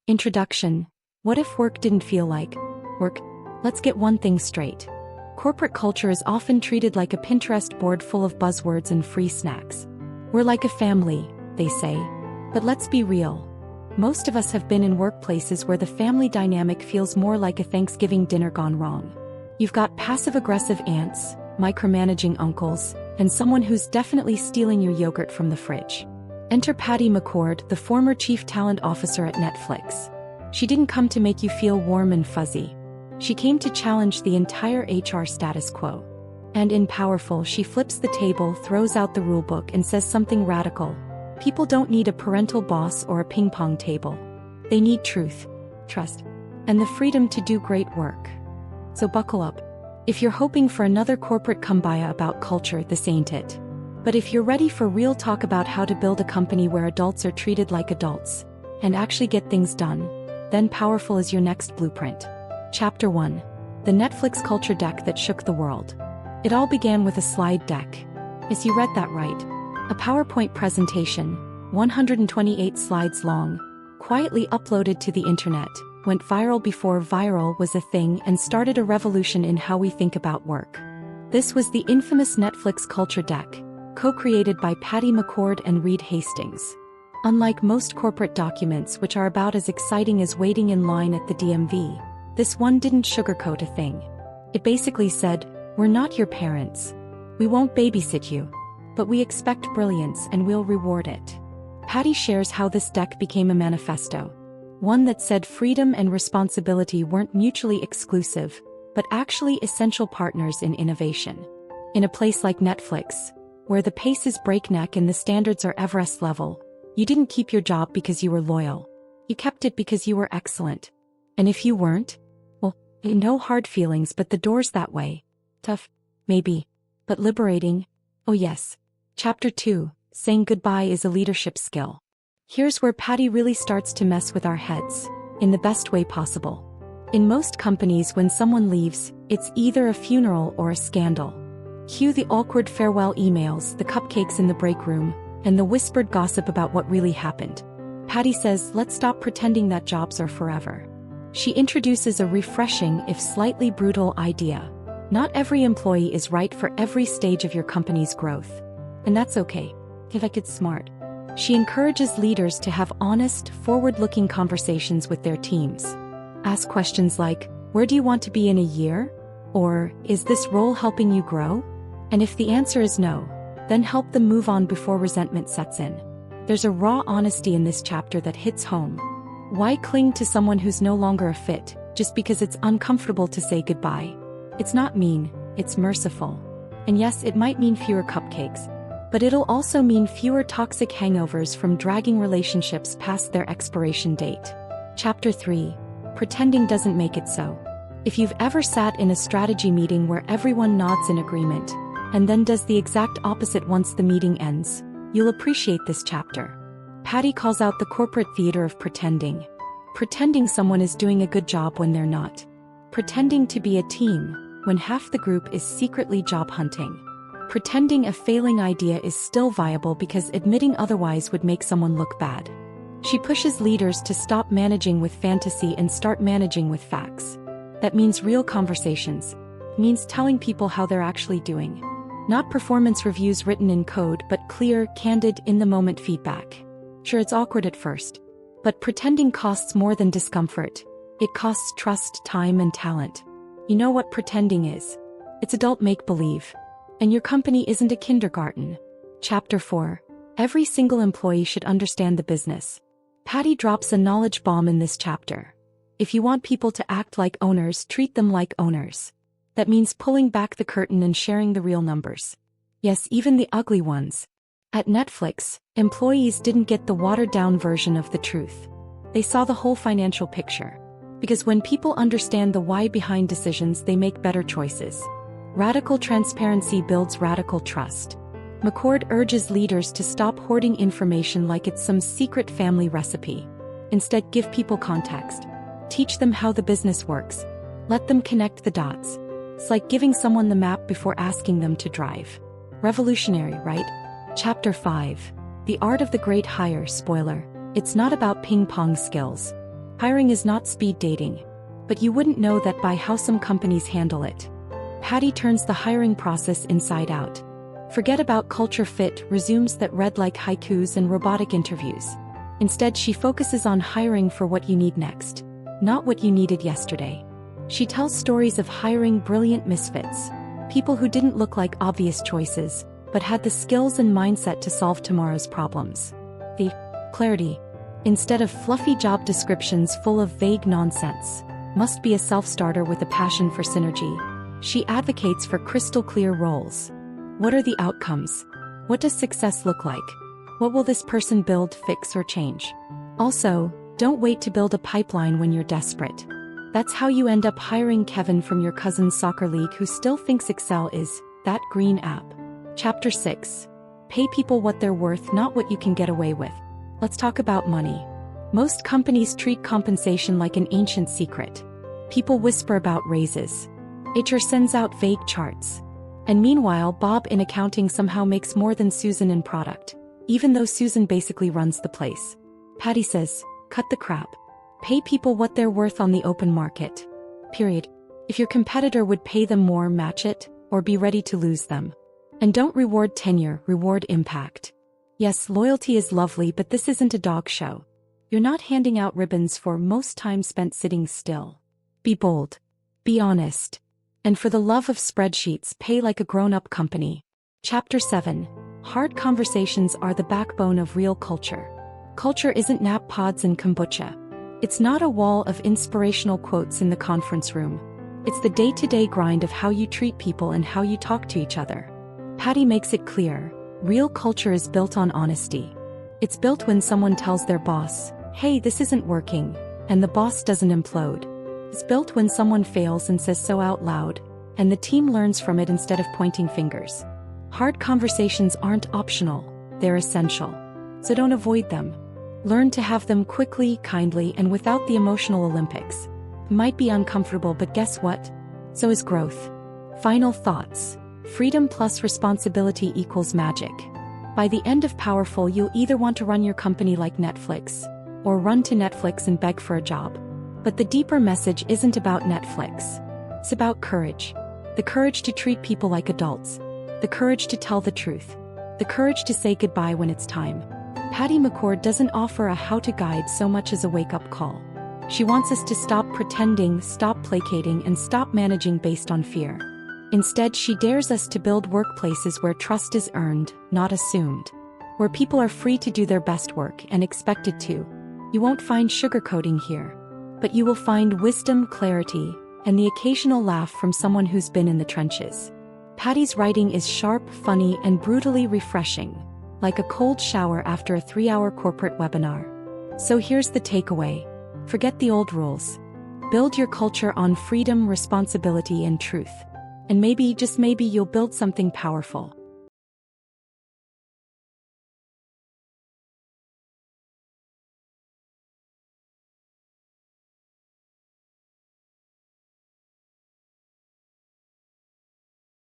Introduction. What if work didn't feel like work? Let's get one thing straight. Corporate culture is often treated like a Pinterest board full of buzzwords and free snacks. We're like a family, they say. But let's be real. Most of us have been in workplaces where the family dynamic feels more like a Thanksgiving dinner gone wrong. You've got passive-aggressive aunts, micromanaging uncles, and someone who's definitely stealing your yogurt from the fridge. Enter Patty McCord, the former chief talent officer at Netflix. She didn't come to make you feel warm and fuzzy. She came to challenge the entire HR status quo. And in Powerful, she flips the table, throws out the rulebook, and says something radical. People don't need a parental boss or a ping pong table. They need truth, trust, and the freedom to do great work. So buckle up. If you're hoping for another corporate kumbaya about culture, this ain't it. But if you're ready for real talk about how to build a company where adults are treated like adults and actually get things done, then Powerful is your next blueprint. Chapter 1. The Netflix Culture Deck That Shook the World. It all began with a slide deck. Yes, you read that right. A PowerPoint presentation, 128 slides long, quietly uploaded to the internet, went viral before viral was a thing and started a revolution in how we think about work. This was the infamous Netflix Culture Deck, co-created by Patty McCord and Reed Hastings. Unlike most corporate documents, which are about as exciting as waiting in line at the DMV, this one didn't sugarcoat a thing. It basically said, "We're not your parents. We won't babysit you. But we expect brilliance and we'll reward it." Patty shares how this deck became a manifesto. One that said freedom and responsibility weren't mutually exclusive, but actually essential partners in innovation. In a place like Netflix, where the pace is breakneck and the standards are Everest level, you didn't keep your job because you were loyal. You kept it because you were excellent. And if you weren't, well, no hard feelings, but the door's that way. Tough, maybe, but liberating. Oh yes. Chapter 2, Saying Goodbye is a Leadership Skill. Here's where Patty really starts to mess with our heads, in the best way possible. In most companies, when someone leaves, it's either a funeral or a scandal. Cue the awkward farewell emails, the cupcakes in the break room, and the whispered gossip about what really happened. Patty says, let's stop pretending that jobs are forever. She introduces a refreshing, if slightly brutal, idea. Not every employee is right for every stage of your company's growth. And that's okay. If it's smart. She encourages leaders to have honest, forward-looking conversations with their teams. Ask questions like, where do you want to be in a year? Or, is this role helping you grow? And if the answer is no, then help them move on before resentment sets in. There's a raw honesty in this chapter that hits home. Why cling to someone who's no longer a fit, just because it's uncomfortable to say goodbye? It's not mean, it's merciful. And yes, it might mean fewer cupcakes, but it'll also mean fewer toxic hangovers from dragging relationships past their expiration date. Chapter 3. Pretending doesn't make it so. If you've ever sat in a strategy meeting where everyone nods in agreement, and then does the exact opposite once the meeting ends, you'll appreciate this chapter. Patty calls out the corporate theater of pretending. Pretending someone is doing a good job when they're not. Pretending to be a team, when half the group is secretly job hunting. Pretending a failing idea is still viable because admitting otherwise would make someone look bad. She pushes leaders to stop managing with fantasy and start managing with facts. That means real conversations. It means telling people how they're actually doing. Not performance reviews written in code, but clear, candid, in-the-moment feedback. Sure, it's awkward at first. But pretending costs more than discomfort. It costs trust, time, and talent. You know what pretending is? It's adult make-believe. And your company isn't a kindergarten. Chapter 4. Every single employee should understand the business. Patty drops a knowledge bomb in this chapter. If you want people to act like owners, treat them like owners. That means pulling back the curtain and sharing the real numbers. Yes, even the ugly ones. At Netflix, employees didn't get the watered-down version of the truth. They saw the whole financial picture. Because when people understand the why behind decisions, they make better choices. Radical transparency builds radical trust. McCord urges leaders to stop hoarding information like it's some secret family recipe. Instead, give people context. Teach them how the business works. Let them connect the dots. It's like giving someone the map before asking them to drive. Revolutionary, right? Chapter 5. The Art of the Great Hire. Spoiler. It's not about ping-pong skills. Hiring is not speed dating. But you wouldn't know that by how some companies handle it. Patty turns the hiring process inside out. Forget about culture fit, resumes that read like haikus and robotic interviews. Instead, she focuses on hiring for what you need next, not what you needed yesterday. She tells stories of hiring brilliant misfits, people who didn't look like obvious choices, but had the skills and mindset to solve tomorrow's problems. The clarity, instead of fluffy job descriptions full of vague nonsense, must be a self-starter with a passion for synergy. She advocates for crystal-clear roles. What are the outcomes? What does success look like? What will this person build, fix, or change? Also, don't wait to build a pipeline when you're desperate. That's how you end up hiring Kevin from your cousin's soccer league who still thinks Excel is that green app. Chapter 6. Pay people what they're worth, not what you can get away with. Let's talk about money. Most companies treat compensation like an ancient secret. People whisper about raises. HR sends out vague charts. And meanwhile, Bob in accounting somehow makes more than Susan in product, even though Susan basically runs the place. Patty says, cut the crap. Pay people what they're worth on the open market. Period. If your competitor would pay them more, match it, or be ready to lose them. And don't reward tenure, reward impact. Yes, loyalty is lovely, but this isn't a dog show. You're not handing out ribbons for most time spent sitting still. Be bold. Be honest. And for the love of spreadsheets, pay like a grown-up company. Chapter 7. Hard conversations are the backbone of real culture. Culture isn't nap pods and kombucha. It's not a wall of inspirational quotes in the conference room. It's the day-to-day grind of how you treat people and how you talk to each other. Patty makes it clear, real culture is built on honesty. It's built when someone tells their boss, hey, this isn't working, and the boss doesn't implode. It's built when someone fails and says so out loud, and the team learns from it instead of pointing fingers. Hard conversations aren't optional, they're essential. So don't avoid them. Learn to have them quickly, kindly, and without the emotional Olympics. It might be uncomfortable, but guess what? So is growth. Final thoughts. Freedom plus responsibility equals magic. By the end of Powerful, you'll either want to run your company like Netflix, or run to Netflix and beg for a job. But the deeper message isn't about Netflix. It's about courage. The courage to treat people like adults. The courage to tell the truth. The courage to say goodbye when it's time. Patty McCord doesn't offer a how-to guide so much as a wake-up call. She wants us to stop pretending, stop placating, and stop managing based on fear. Instead, she dares us to build workplaces where trust is earned, not assumed. Where people are free to do their best work and expected to. You won't find sugarcoating here. But you will find wisdom, clarity, and the occasional laugh from someone who's been in the trenches. Patty's writing is sharp, funny, and brutally refreshing, like a cold shower after a 3-hour corporate webinar. So here's the takeaway. Forget the old rules. Build your culture on freedom, responsibility, and truth. And maybe, just maybe, you'll build something powerful.